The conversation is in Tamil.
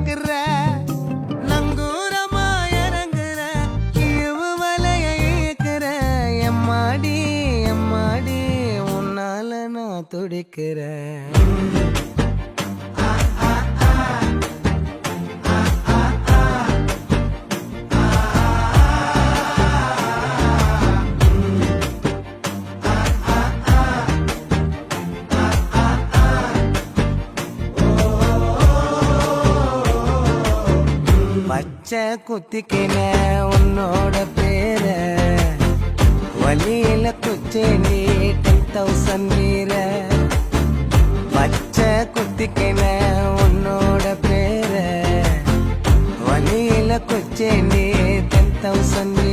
பாக்குற நங்கூரமா இறங்குற இழுவு வலைய இழுக்கிற எம்மாடி எம்மாடி உன்னால நான் துடிக்கிறேன். பச்சை குத்திக்கின உன்னோட பேர வழியில குச்சேண்டி 10,000 வீர. பச்சை குத்திக்கின உன்னோட பேர வழியில குச்சேண்டி 10,000 வீர.